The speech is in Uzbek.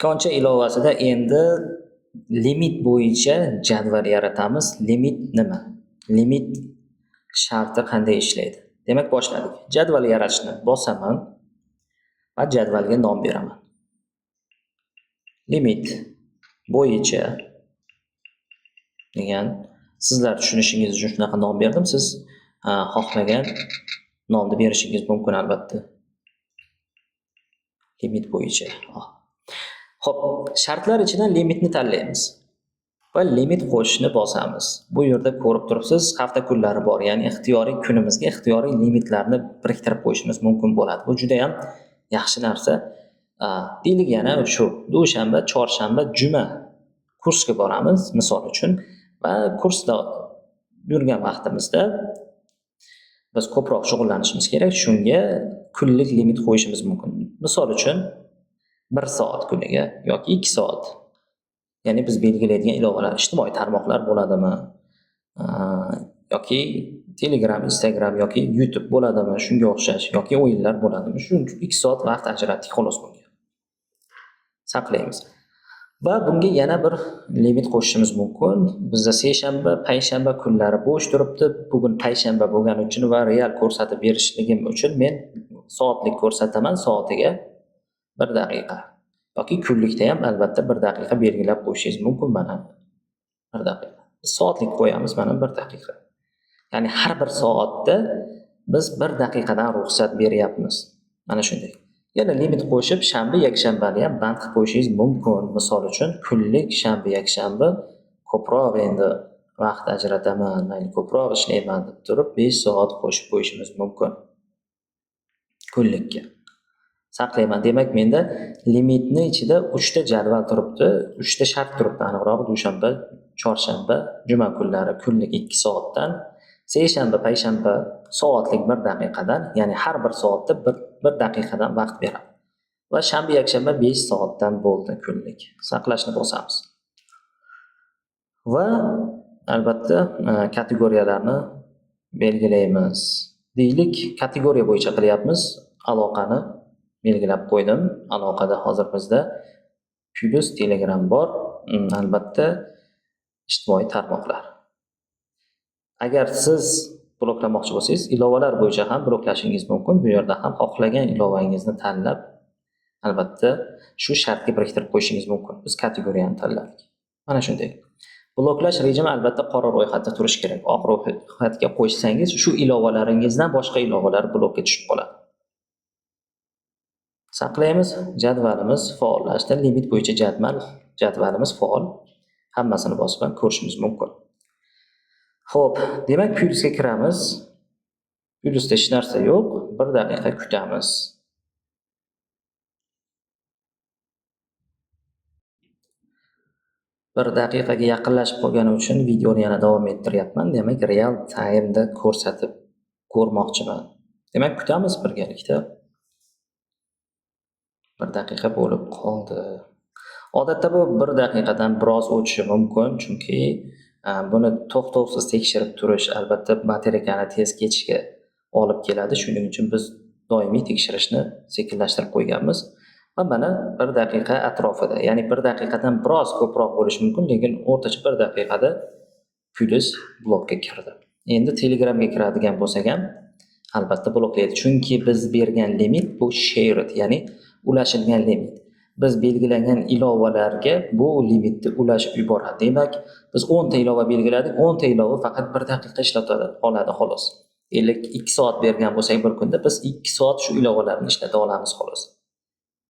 Koncha ilovasida endi limit bo'yicha jadval yaratamiz. Limit nima? Limit sharti qanday ishlaydi? Demak, boshladik. Jadval yaratishni bosaman va jadvalga nom beraman. Limit bo'yicha degan sizlar tushunishingiz uchun shunaqa nom berdim. Siz xohlagan nomni berishingiz mumkin albatta. Limit bo'yicha. Xo'p, shartlar ichidan limitni tanlaymiz va limit qo'shishni bosamiz. Bu yerda ko'rib turibsiz, hafta kunlari bor, ya'ni ixtiyoriy kunimizga ixtiyoriy limitlarni biriktirib qo'yishimiz mumkin bo'ladi. Bu juda ham yaxshi narsa. Deylik yana shu dushanba, chorshanba, juma kursga boramiz, misol uchun, va kursda yurgan vaqtimizda biz ko'proq shug'ullanishimiz kerak. Shunga kunlik limit qo'yishimiz mumkin. Misol uchun 1 soat kuniga yoki 2 soat. Ya'ni biz belgilaydigan ilovalar ijtimoiy tarmoqlar bo'ladimi, yoki Telegram, Instagram yoki YouTube bo'ladimi, shunga o'xshash, yoki o'yinlar bo'ladimi, shu 2 soat vaqt ajratdik xolos bunga. Saqlaymiz. Va bunga yana bir limit qo'shishimiz mumkin. Bizda seshanba, payshanba kunlari bo'sh turibdi. Bugun payshanba bo'lgani uchun va real ko'rsatib berishligim uchun men soatlik ko'rsataman, soatiga 1 daqiqa. Yoki kunlikda ham albatta 1 daqiqa belgilab qo'yishingiz mumkin. Mana 1 daqiqa. Soatlik qo'yamiz, mana 1 daqiqa. Ya'ni har bir soatda biz 1 daqiqadan ruxsat beryapmiz. Mana shunday. Yana limit qo'shib shanba, yakshanbani ham band qilib qo'yishingiz mumkin. Misol uchun kunlik shanba, yakshanba ko'proq endi vaqt ajrataman, mayli ko'proq ishlayman deb turib 5 soat qo'shib qo'yishimiz mumkin kunlikka. Saqlayman. Demak, menda limitni ichida 3 ta jadval turibdi, 3 ta shart turibdi. Aniqrog'i dushanba, chorshanba, juma kunlari kunlik 2 soatdan, seshanba, payshanba soatlik 1 daqiqadan, ya'ni har bir soatda 1 daqiqadan vaqt beradi. Va shanba, yakshanba 5 soatdan bo'ldi kunlik. Saqlashni bosamiz. Va albatta kategoriyalarni belgilaymiz. Deylik, kategoriya bo'yicha qilyapmiz. Aloqani belgilab qo'ydim. Aloqada hozir bizda Plus, Telegram bor, albatta ijtimoiy tarmoqlar. Agar siz bloklamoqchi bo'lsangiz, ilovalar bo'yicha ham bloklashingiz mumkin. Bu yerda ham xohlagan ilovangizni tanlab, albatta shu shartga biriktirib qo'yishingiz mumkin. Biz kategoriyani tanladik. Mana shunday. Bloklash rejimi albatta qora ro'yxatda turishi kerak. Oq ro'yxatga qo'ysangiz, shu ilovalaringizdan boshqa ilovalar blokka tushib qoladi. Saqlaymiz. Jadvalimiz faollashdi. Limit bo'yicha jadvalimiz faol. Hammasini bosib ko'rishimiz mumkin. Xo'p, demak Pulsga kiramiz. Pulsda hech narsa yo'q. 1 daqiqa kutamiz. Bir daqiqaga yaqinlashib qolgani uchun videoni yana davom ettiryapman. Demak, real time'da ko'rsatib ko'rmoqchiman. Demak, kutamiz birgalikda. 1 daqiqa bo'lib qoldi. Odatda bu 1 daqiqadan biroz o'tishi mumkin, chunki buni to'xtovsiz tekshirib turish albatta batareyani tez ketishiga olib keladi. Shuning uchun biz doimiy tekshirishni sekinlashtirib qo'yganmiz. Va mana 1 daqiqa atrofida, ya'ni 1 daqiqadan biroz ko'proq bo'lishi mumkin, lekin o'rtacha 1 daqiqada Plus blokka kirdi. Endi Telegramga kiradigan bo'lsak ham albatta bloklaydi, chunki biz bergan limit bu shared, ya'ni ulashilgan limit. Biz belgilagan ilovalarga bu limitni ulashib yuboradi. Demak, biz 10 ta ilova belgiladik, 10 ta ilova faqat 1 daqiqa ishlatadi, qoladi xolos. 2 soat bergan bo'lsak bir kunda biz 2 soat shu ilovalarni ishlata olamiz xolos.